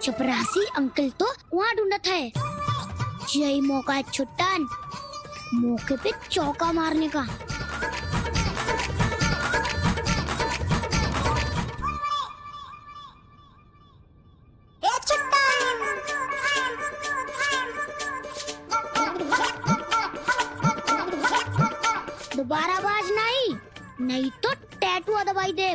चपरासी अंकल तो वहाँ ढूंढत है। यही मौका है छुट्टन, मौके पे चौका मारने का। दोबारा आवाज नहीं तो टैटू दबाई दे।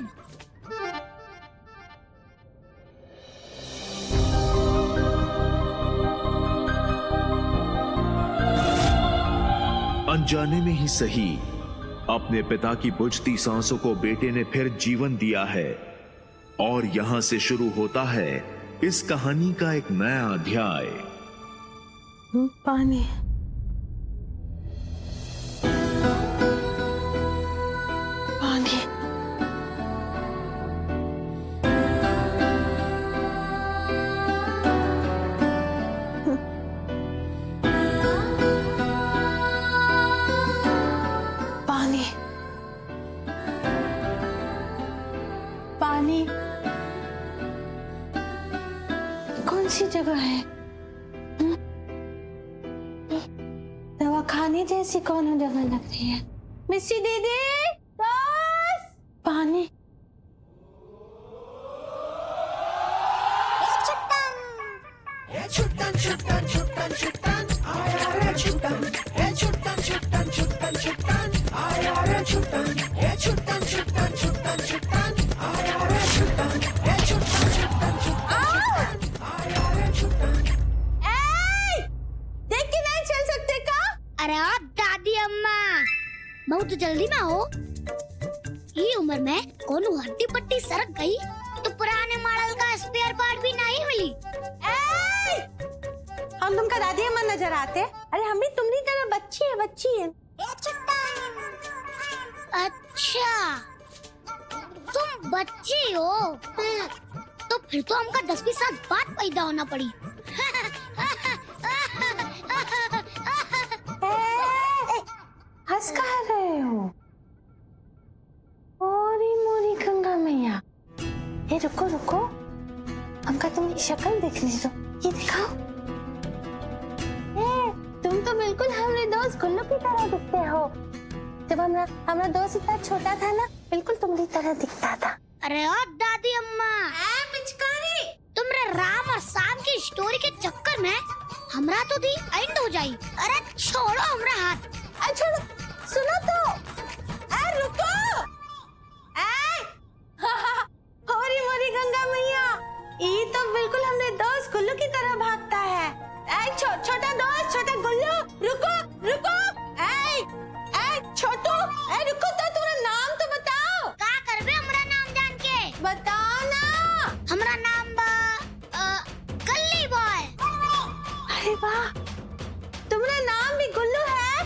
अनजाने में ही सही, अपने पिता की बुझती सांसों को बेटे ने फिर जीवन दिया है और यहां से शुरू होता है इस कहानी का एक नया अध्याय। पानी पानी पानी पानी कौन सी जगह है? दवाखाने जैसी कौन जगह लग रही है? मिस्सी दीदी, दोस्त, पानी। देख के नहीं चल सकते का? अरे आप दादी अम्मा, बहुत जल्दी में हो। ये उम्र में कौन हड्डी पट्टी सरक गई तो पुराने मॉडल का स्पेयर पार्ट भी नहीं मिली। हम तुमका दादी अम्मा नजर आते? अरे हम भी तुम्हारी तरह बच्ची है। अच्छा, तुम बच्ची हो। तो फिर तो हमका 10-20 साल बाद पैदा होना पड़ी। हंस कह रहे हो? ओरी मोरी गंगा मैया, ये रुको, हमका तुम्हारी शक्ल देखने दो। ये दिखाओ। तुम तो बिल्कुल हमारे दोस्त गुल्लू की तरह दिखते हो। जब हमारा दोस्त इतना छोटा था ना, बिल्कुल तुम्हारी तरह दिखता था। अरे ओ दादी अम्मा, पिचकारी, तुमरे राम और शाम की स्टोरी के चक्कर में हमरा तो दी एंड हो जाई। अरे छोड़ो हमरा हाथ। अच्छा सुनो तो, रुको। हमारी मोरी गंगा मैया, ये तो बिल्कुल हमने दोस्त गुल्लू की तरह भागता है। छोटा दोस्त, छोटा गुल्लू, रुको। छोटू, रुको तो, तुम्हारा नाम तो बताओ। का करबे हमरा नाम जान के? बताओ ना। हमरा नाम गल्ली बॉय। अरे वाह, तुम्हारा नाम भी गुल्लू है?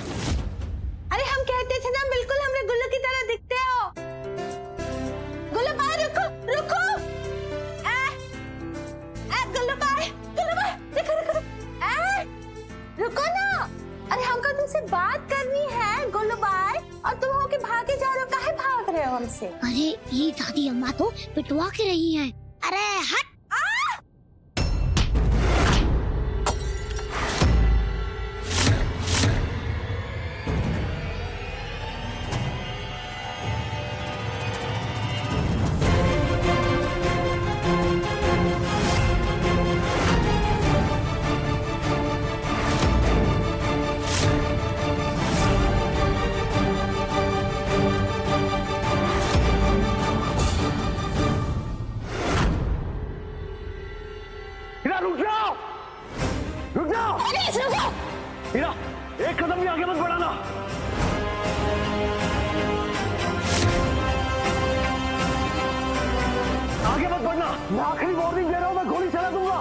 अरे हम कहते थे ना, बिल्कुल हमरे गुल्लू की तरह दिखते हो। गुल्लू भाई रुको। गुल्लू भाई, देखो। रुको ना। अरे हमको तुमसे बात करनी है गुल्लू भाई, और तुम हो के भागे जा रहे हो। काहे भाग रहे हो हमसे? अरे ये दादी अम्मा तो पिटवा के रही हैं। अरे हट। रुक जाओ। हीरा, एक कदम भी आगे मत बढ़ाना। आगे मत बढ़ना, मैं आखिरी वार्निंग दे रहा हूं, मैं गोली चला दूंगा।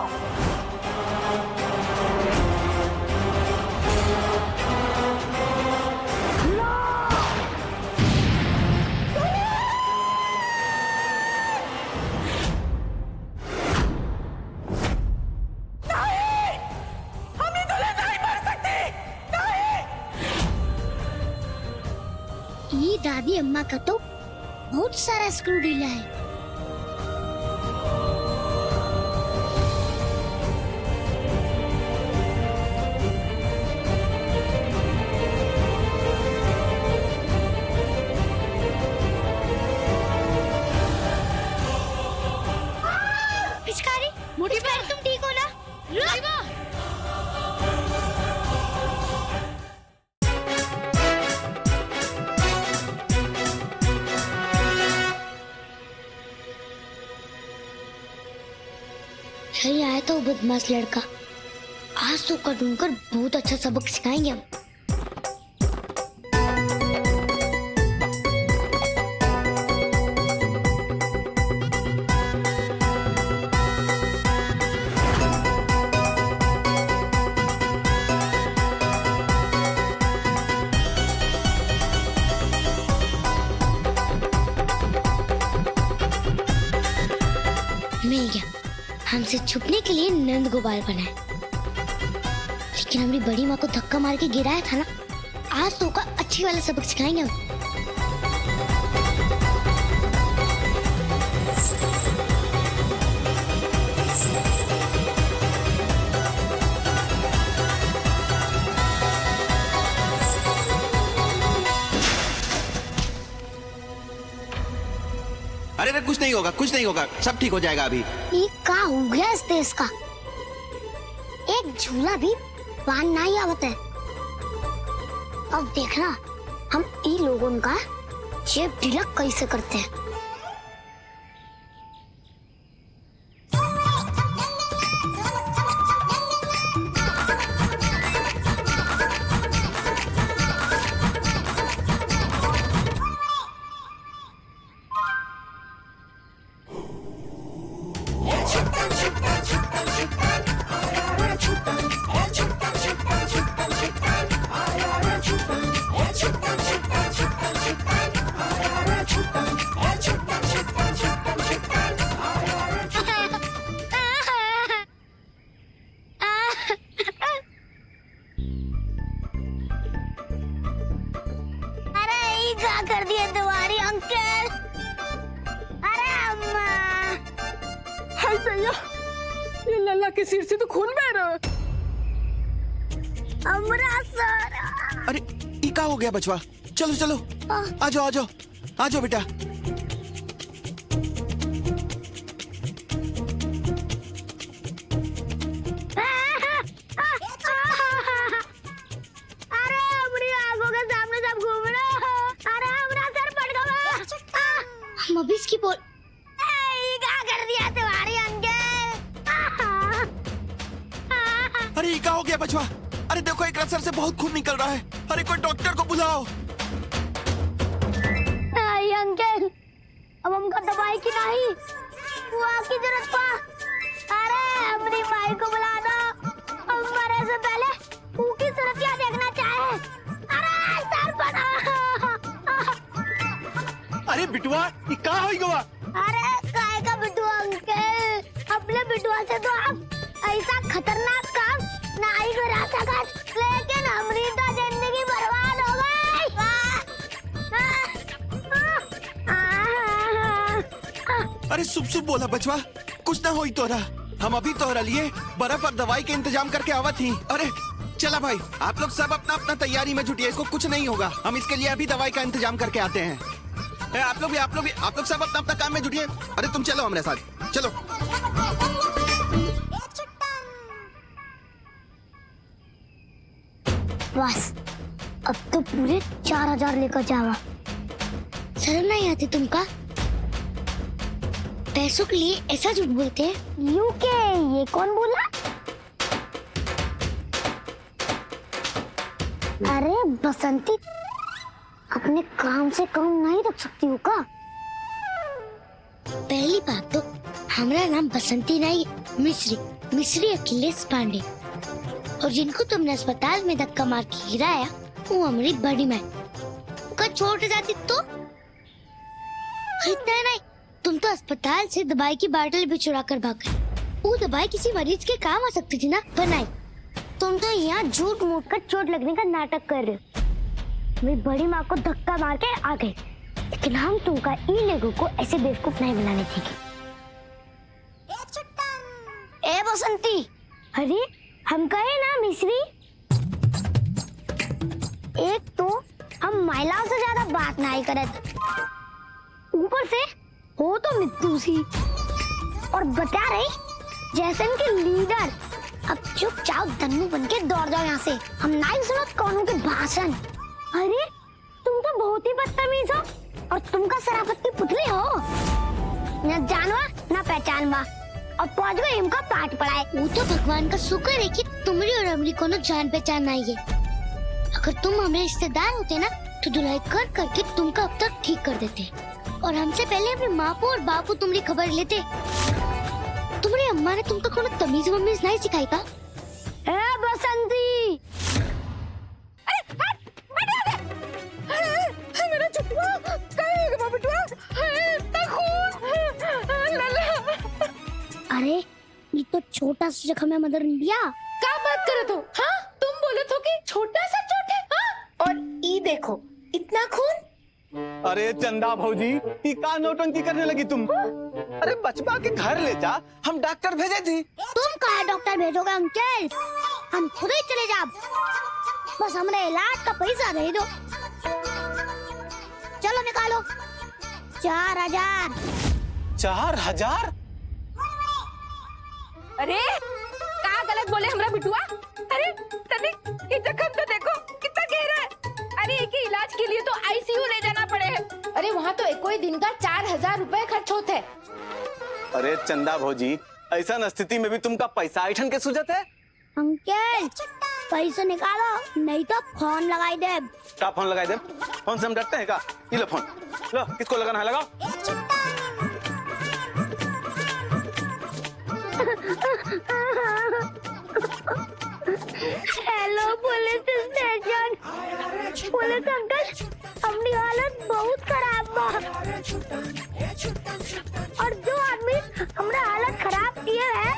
ये दादी अम्मा का तो बहुत सारा स्क्रू ढीला है। मोटी बहन तुम ठीक हो ना? सही आया था वो बदमाश लड़का। आज तो कर ढूंढकर बहुत अच्छा सबक सिखाएंगे हम। मिल गया। हमसे छुपने के लिए नंद गोपाल बना है, लेकिन हमारी बड़ी माँ को धक्का मार के गिराया था ना। आज तो का अच्छी वाला सबक सिखाएंगे हम। अरे कुछ नहीं होगा, कुछ नहीं होगा, सब ठीक हो जाएगा अभी। ये का हो गया इस देश का? एक झूला भी बांध नहीं आवत है। अब देखना हम इन लोगों का जेब ढीला कैसे करते हैं। क्या कर दिया तुम्हारी अंकल? अरे अम्मा! हाय भैया, ये लल्ला के सिर से तो खून बह रहा है। अमरा सर! अरे ये क्या हो गया बचवा? चलो चलो, आ जाओ आ जाओ, आ जाओ बेटा। अरे अपनी आंखों के सामने सब घूम रहे हो। अरे हमारा सर फट गया। हम अभी इसकी बोल ये क्या कर दिया तुम्हारी अंकल? अरे ये क्या हो गया बचवा? अरे देखो एक सर से बहुत खून निकल रहा है। अरे कोई डॉक्टर को बुलाओ। अंकल अब हमको दवाई की नहीं बुआ की जरूरत पा। अरे अपनी माई को बुला दो, हम मरे से पहले उनकी सूरतिया देखना चाहे। अरे सर बना। अरे बिटुआ ये का हो गया? अरे काय का बिटुआ अंकल? अपने बिटुआ से तो आप ऐसा खतरनाक काम नहीं करा सका, लेकिन हमारी तो जिंदगी बर्बाद हो गई। अरे सुप सुप बोला बचवा, कुछ ना होई तोरा। हम अभी तोरा लिए बर्फ और दवाई के इंतजाम करके आवत थी। अरे चला भाई, आप लोग सब अपना अपना तैयारी में जुटिए, इसको कुछ नहीं होगा। हम इसके लिए अभी दवाई का इंतजाम करके आते हैं। आप लोग सब अपना अपना काम में जुटिए। अरे तुम चलो हमारे साथ, चलो। बस अब तो पूरे 4000 लेकर जावा। शर्म नहीं आती तुमका? पैसों के लिए ऐसा झूठ बोलते हैं। यूके ये कौन बोला? अरे बसंती, अपने काम से काम नहीं रख सकती हो का? पहली बात तो हमारा नाम बसंती नहीं, मिश्री अखिलेश पांडे। और जिनको तुमने अस्पताल में धक्का मार के गिराया वो हमारी बड़ी माँ। का छोड़ जाती तो इतना नहीं, तुम तो अस्पताल से दवाई की बोतल भी चुरा कर भाग गए। वो दवाई किसी मरीज के काम आ सकती थी ना, बनाई। तुम तो यहाँ झूठ मूठ कर चोट लगने का नाटक कर रहे हो। मेरी बड़ी माँ को धक्का मार के आ गए, लेकिन हम तुमका इन लोगों को ऐसे बेवकूफ नहीं बनाने देंगे। ए बसंती, अरे हम कहे ना मिश्री, एक तो हम महिलाओं से ज्यादा बात नहीं करे, ऊपर से हो तो मित्तू सी, और बता रही जैसे इनके लीडर। अब चुपचाप धन्नू बन के दौड़ जाओ यहाँ से। हम नहीं सुनो कौनों के भाषण। अरे तुम तो बहुत ही बदतमीज हो और तुम का शराफत की पुतली हो। न जानवा न पहचानवा और पहुंच गए इनका पाठ पढ़ाए। वो तो भगवान का शुक्र है कि तुम्हारी और हमारी कोनो जान पहचान नहीं है। अगर तुम हमारे रिश्तेदार होते ना तो धुलाई कर करके तुमका अब तक ठीक कर देते और हमसे पहले अपने माँ को और बापू तुम्हारी खबर लेते। तुम्हारी अम्मा ने तुमको कोनो तमीज वमीज नहीं सिखाई का? ए बसंती! मेरा चुटवा कहाँ है बिटवा? इतना खून! लला! अरे ये तो छोटा सा जख्म है मदर इंडिया। क्या बात करे तो? हाँ, तुम बोले तो कि छोटा सा चोट है, हाँ? और ये देखो, इतना खून? अरे चंदा भौजी, ये का नौटंकी करने लगी तुम? अरे बचपा के घर ले जा, हम डॉक्टर भेजे थी। तुम कहाँ डॉक्टर भेजोगे अंकल? हम खुद ही चले जाओ। बस हमारे इलाज का पैसा दे दो। चलो निकालो 4000। 4000? अरे क्या गलत बोले हमरा बिटुआ? अरे तनिक ये जख्म तो देखो कितना गहरा है। अरे एक ही इलाज के लिए तो आईसीयू ले जाना पड़े है। अरे वहाँ तो एक ही दिन का 4000 रुपए खर्च होते है। अरे चंदा भौजी, ऐसा स्थिति में भी तुमका पैसा ऐठन के सूझत है? अंकल पैसे निकालो नहीं तो फोन लगाई दे। का फोन लगाए दे? फोन से हम डरते हैं का? ये लो फोन, लो किसको लगाना है लगाओ। Hello police station. Police uncle अपनी हालत बहुत खराब बा और जो आदमी हमारा हालत खराब किए है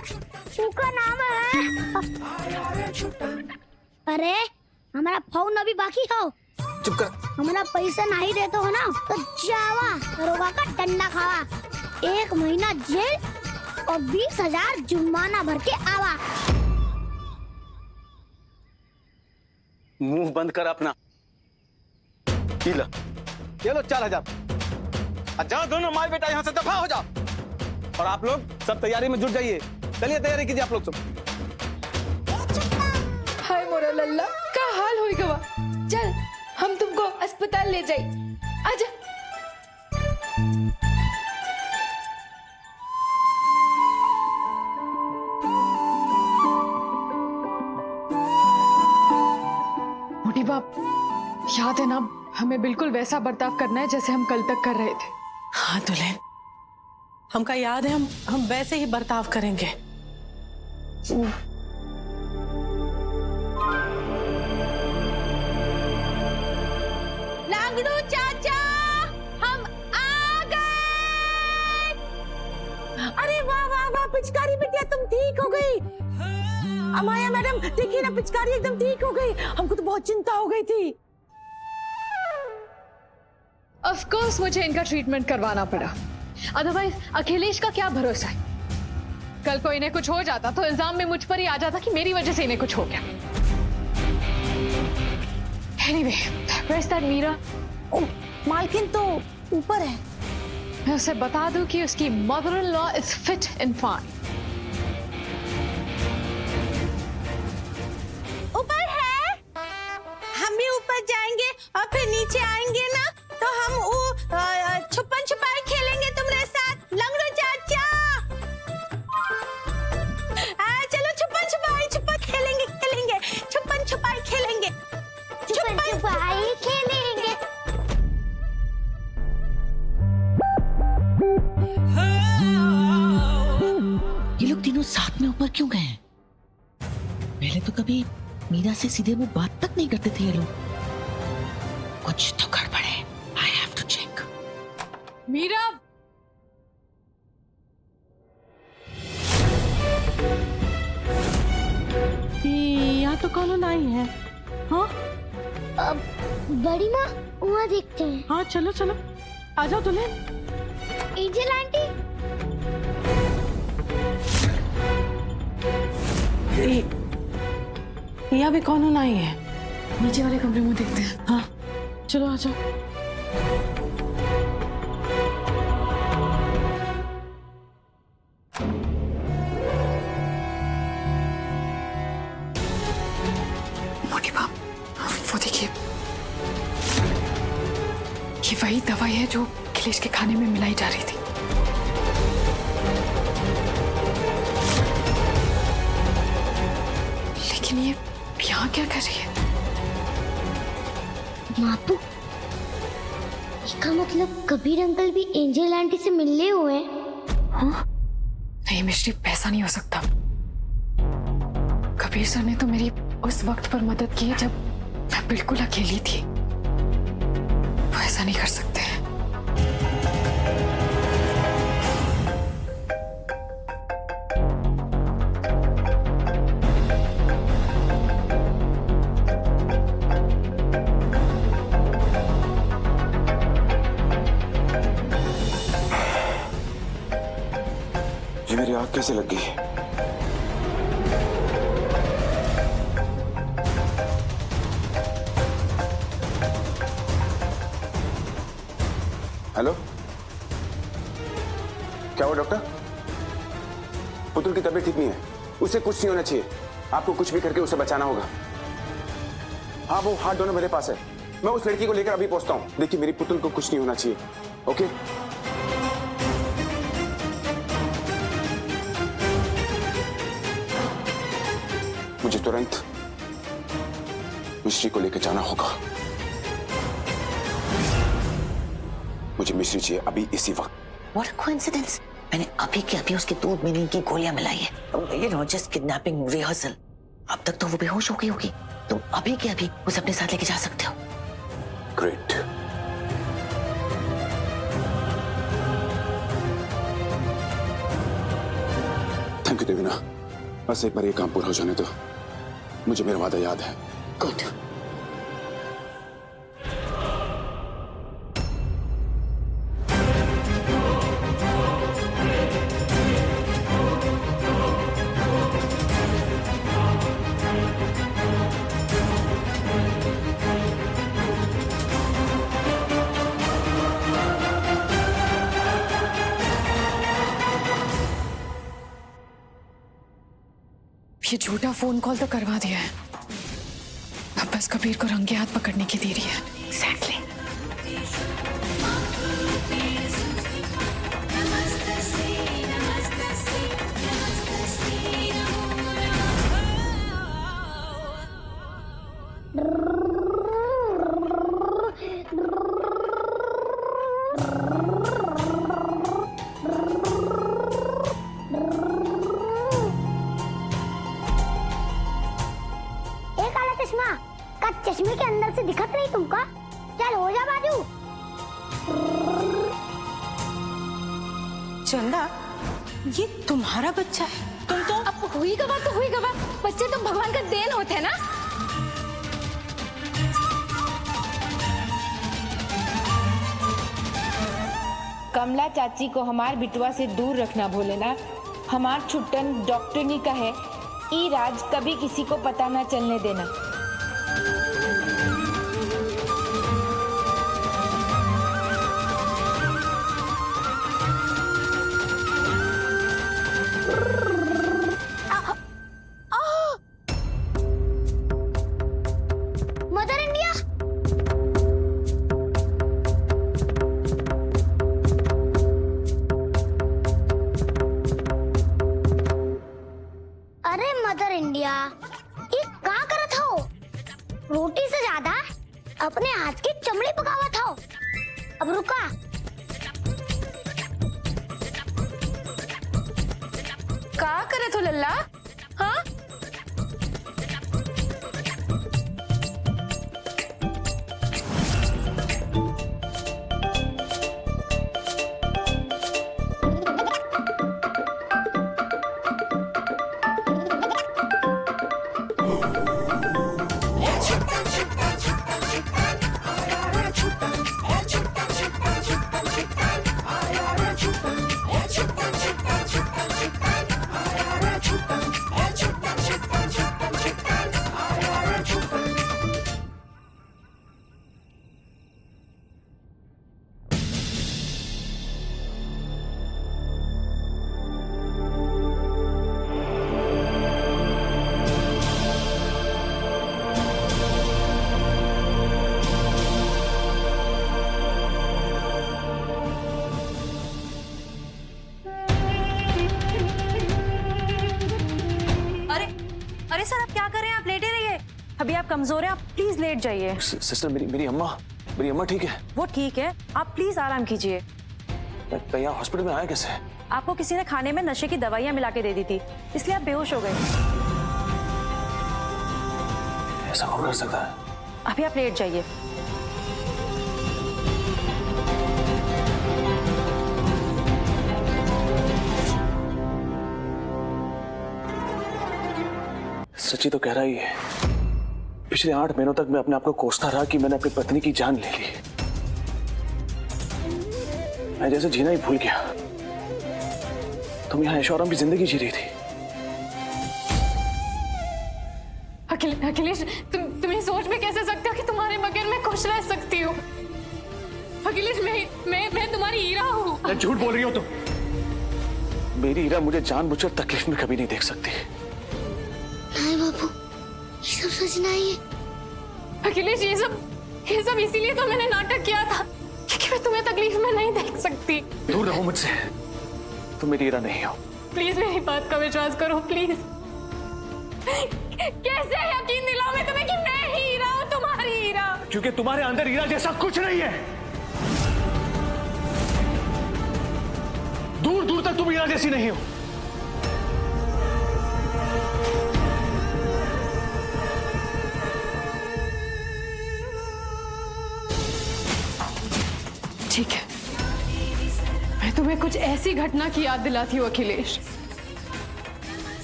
उसका नाम है। अरे हमारा फोन अभी बाकी हो। चुप कर। हमारा पैसा नहीं देते हो ना तो जावा दरोगा का डंडा खावा। 1 महीना जेल और 20,000 जुर्माना भर के आवा। मुंह बंद कर अपना। ये लो 4000। जाओ दोनों माल बेटा यहाँ से दफा हो जाओ। और आप लोग सब तैयारी में जुट जाइए। चलिए तैयारी कीजिए आप लोग सब। हाय मोरा लल्ला, क्या हाल होई गवा? चल हम तुमको अस्पताल ले जाए। आजा। मोटी बाप, याद है ना, हमें बिल्कुल वैसा बर्ताव करना है जैसे हम कल तक कर रहे थे। हाँ दुल्हन, हमका याद है, हम वैसे ही बर्ताव करेंगे। लांगड़ू चाचा, हम आ गए। अरे वाह वाह वाह, पिचकारी बिटिया तुम ठीक हो गई। अमाया मैडम देखिए ना, पिचकारी एकदम ठीक हो गई। हमको तो बहुत चिंता हो गई थी। ऑफ कोर्स मुझे इनका ट्रीटमेंट करवाना पड़ा, अदरवाइज अखिलेश का क्या भरोसा है। कल को इन्हें कुछ हो जाता तो इल्जाम में मुझ पर ही आ जाता कि मेरी वजह से इन्हें कुछ हो गया। Anyway, where's that Meera? मालकिन तो ऊपर है। मैं उसे बता दूं कि उसकी mother in law is fit and fine. ऊपर है, हम भी ऊपर जाएंगे और फिर नीचे आएंगे ना तो हम छुपन छुपाई खेलेंगे तुम्हारे साथ। लंगड़ू चाचा, चलो छुपन छुपाई खेलेंगे छुपन छुपाई खेलेंगे। छुपन छुपाई खेलेंगे। ये लोग तीनों साथ में ऊपर क्यों गए? पहले तो कभी मीरा से सीधे वो बात तक नहीं करते थे ये लोग। कुछ तो गड़बड़ है। I have to check. Meera, यहाँ तो कौन नहीं है। हाँ अब बड़ी माँ वहाँ देखते हैं। हाँ, चलो चलो, आ जाओ दुल्हन। एंजल आंटी, यहाँ भी कौन नहीं है। नीचे वाले कमरे में देखते हैं। हाँ चलो आ जाओ। वही दवाई है जो अखिलेश के खाने में मिलाई जा रही थी। लेकिन ये यहाँ क्या कर रही है? मापू, इसका मतलब कबीर अंकल भी एंजल आंटी से मिलने हुए हैं। हाँ? नहीं मिश्री, ऐसा नहीं हो सकता। कबीर सर ने तो मेरी उस वक्त पर मदद की जब मैं बिल्कुल अकेली थी। वो ऐसा नहीं कर सकते हैं। ये मेरी आँख कैसे लग गई? हेलो, क्या हुआ डॉक्टर? पुतुल की तबीयत ठीक नहीं है, उसे कुछ नहीं होना चाहिए। आपको कुछ भी करके उसे बचाना होगा। हाँ, वो हाथ दोनों मेरे पास है। मैं उस लड़की को लेकर अभी पहुंचता हूँ। देखिए, मेरी पुतुल को कुछ नहीं होना चाहिए। ओके? मुझे तुरंत मिश्री को लेकर जाना होगा। मुझे मिश्री चाहिए अभी, इसी वक्त। What a coincidence! मैंने अभी के अभी उसके दूध में नींद की गोलियां मिलाई है। ये जस्ट किडनैपिंग रिहर्सल। अब तक तो वो बेहोश हो गई होगी। तुम अभी के अभी उसे अपने साथ लेके जा सकते हो। ग्रेट। Thank you Devina. बस एक बार ये काम पूरा हो जाने दो। मुझे मेरा वादा याद है। गुड। ये झूठा फोन कॉल तो करवा दिया है। अब बस कबीर को रंगे हाथ पकड़ने की देरी है। Exactly. चश्मे के अंदर से दिखत नहीं तुमका? चल हो जा बाजू। चंदा, ये तुम्हारा बच्चा है। तुम तो अब हुई गवा तो हुई गवा। बच्चे तो भगवान का देन होते हैं ना। कमला चाची को हमार बिटवा से दूर रखना भोलेना। हमार छुट्टन डॉक्टरनी का है, ई राज कभी किसी को पता ना चलने देना। मदर इंडिया, अरे मदर इंडिया, ये क्या करत हो? रोटी से ज्यादा अपने हाथ की चमड़ी पकावत हो। अब रुका। का करत हो लल्ला? हाँ? छुट्टन अरे सर, आप क्या कर रहे हैं? आप लेटे रहिए। अभी आप कमजोर हैं, आप प्लीज लेट जाइए। सिस्टर, मेरी अम्मा ठीक है? वो ठीक है, आप प्लीज आराम कीजिए। मैं यहाँ हॉस्पिटल में आया कैसे? आपको किसी ने खाने में नशे की दवाइयाँ मिला के दे दी थी, इसलिए आप बेहोश हो गए। ऐसा कौन कर सकता है? अभी आप लेट जाइए। सच्ची तो कह रहा ही है। पिछले 8 महीनों तक मैं अपने आप को कोसता रहा कि मैंने अपनी पत्नी की जान ले ली। मैं जैसे जीना ही भूल गया। तुम यहाँ ऐशो आराम की जिंदगी जी रही थी। अखिलेश, तुम ये सोच में कैसे सकते हो कि तुम्हारे बगैर मैं खुश रह सकती हूँ? अखिलेश, मैं तुम्हारी हीरा हूँ। झूठ बोल रही हो तुम। मेरी हीरा मुझे जानबूझकर तकलीफ में कभी नहीं देख सकती। नहीं बाबू, ये सब सच नहीं है। अखिलेश, ये सब इसीलिए तो मैंने नाटक किया था, क्योंकि मैं तुम्हें तकलीफ में नहीं देख सकती। दूर रहो मुझसे, तुम मेरी हीरा नहीं हो। प्लीज मेरी बात का विश्वास करो, प्लीज। कैसे यकीन दिलाऊं मैं तुम्हें कि मैं हीरा हूं, तुम्हारी हीरा? क्योंकि तुम्हारे अंदर हीरा जैसा कुछ नहीं है। दूर दूर तक तुम हीरा जैसी नहीं हो। ठीक है, मैं तुम्हें कुछ ऐसी घटना की याद दिलाती हूँ अखिलेश,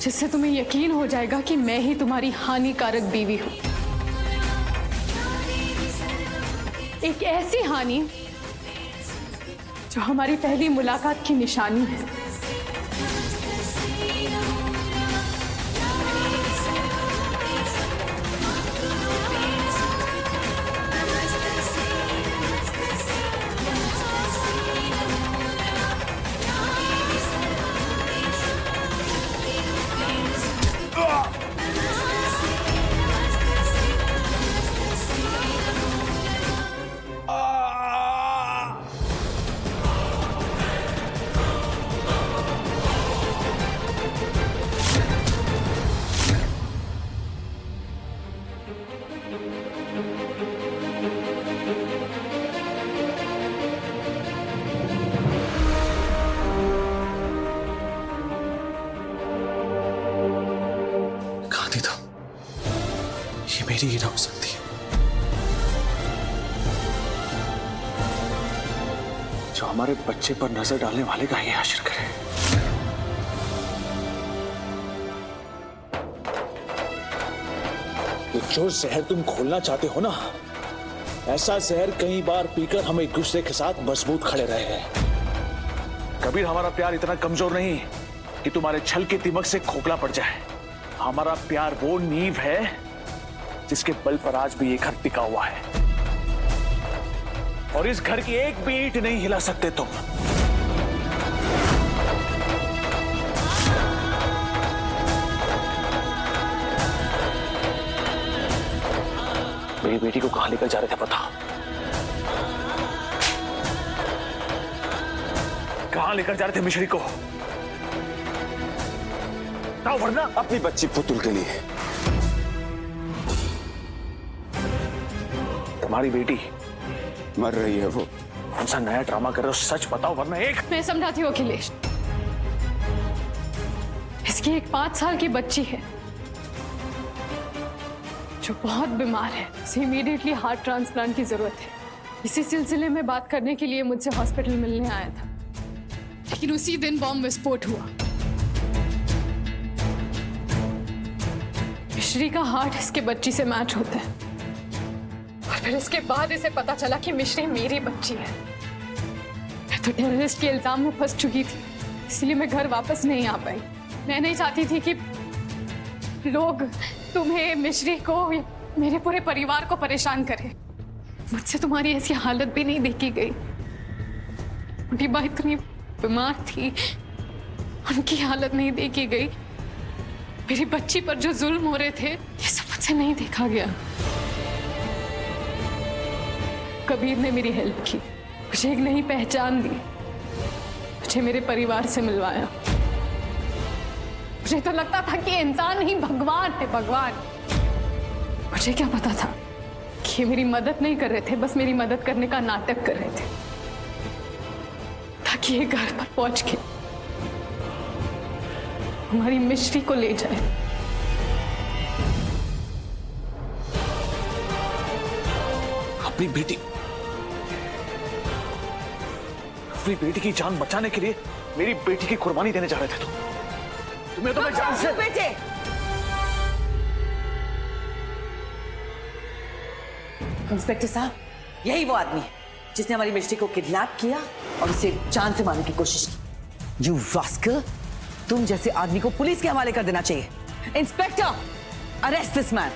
जिससे तुम्हें यकीन हो जाएगा कि मैं ही तुम्हारी हानिकारक बीवी हूं। एक ऐसी हानि जो हमारी पहली मुलाकात की निशानी है। मेरी हीरा हो सकती है, जो हमारे बच्चे पर नजर डालने वाले का ही आश्रय करे। तो जो जहर तुम घोलना चाहते हो ना, ऐसा जहर कई बार पीकर हम एक दूसरे के साथ मजबूत खड़े रहे हैं। कबीर, हमारा प्यार इतना कमजोर नहीं कि तुम्हारे छल के दिमक से खोखला पड़ जाए। हमारा प्यार वो नींव है जिसके बल पर आज भी ये घर टिका हुआ है, और इस घर की एक भी ईंट नहीं हिला सकते तुम। मेरी बेटी को कहां लेकर जा रहे थे पता? कहां लेकर जा रहे थे मिश्री को? वरना अपनी बच्ची पुतुल के लिए। तुम्हारी बेटी मर रही है, वो कौन सा नया ड्रामा कर रहे हो? सच बताओ वरना एक। मैं समझाती हूँ अखिलेश, इसकी एक 5 साल की बच्ची है जो बहुत बीमार है। उसे इमीडिएटली हार्ट ट्रांसप्लांट की जरूरत है। इसी सिलसिले में बात करने के लिए मुझसे हॉस्पिटल मिलने आया था, लेकिन उसी दिन बॉम्ब विस्फोट हुआ। मिश्री का हार्ट इसके बच्ची से मैच होता है, और फिर इसके बाद इसे पता चला कि मिश्री मेरी बच्ची है। मैं तो टेररिस्ट के इल्जाम में फंस चुकी थी, इसलिए मैं घर वापस नहीं आ पाई। मैं नहीं चाहती थी कि लोग तुम्हें, मिश्री को, मेरे पूरे परिवार को परेशान करें। मुझसे तुम्हारी ऐसी हालत भी नहीं देखी गई। उनकी माँ इतनी बीमार थी, उनकी हालत नहीं देखी गई। मेरी बच्ची पर जो जुल्म हो रहे थे, ये सब मुझसे नहीं देखा गया। कबीर ने मेरी हेल्प की, मुझे एक नई पहचान दी, मुझे मेरे परिवार से मिलवाया, मुझे तो लगता था कि इंसान नहीं भगवान है, भगवान। मुझे क्या पता था कि मेरी मदद नहीं कर रहे थे, बस मेरी मदद करने का नाटक कर रहे थे ताकि ये घर पर पहुंच के हमारी मिश्री को ले जाए। अपनी बेटी की जान बचाने के लिए मेरी बेटी की कुर्बानी देने जा रहे थे तुम्हें तो मैं जान से बेटे इंस्पेक्टर साहब, यही वो आदमी है जिसने हमारी मिस्टी को किडनैप किया और उसे जान से मारने की कोशिश की। यू रास्कल, तुम जैसे आदमी को पुलिस के हवाले कर देना चाहिए। Inspector, arrest this man.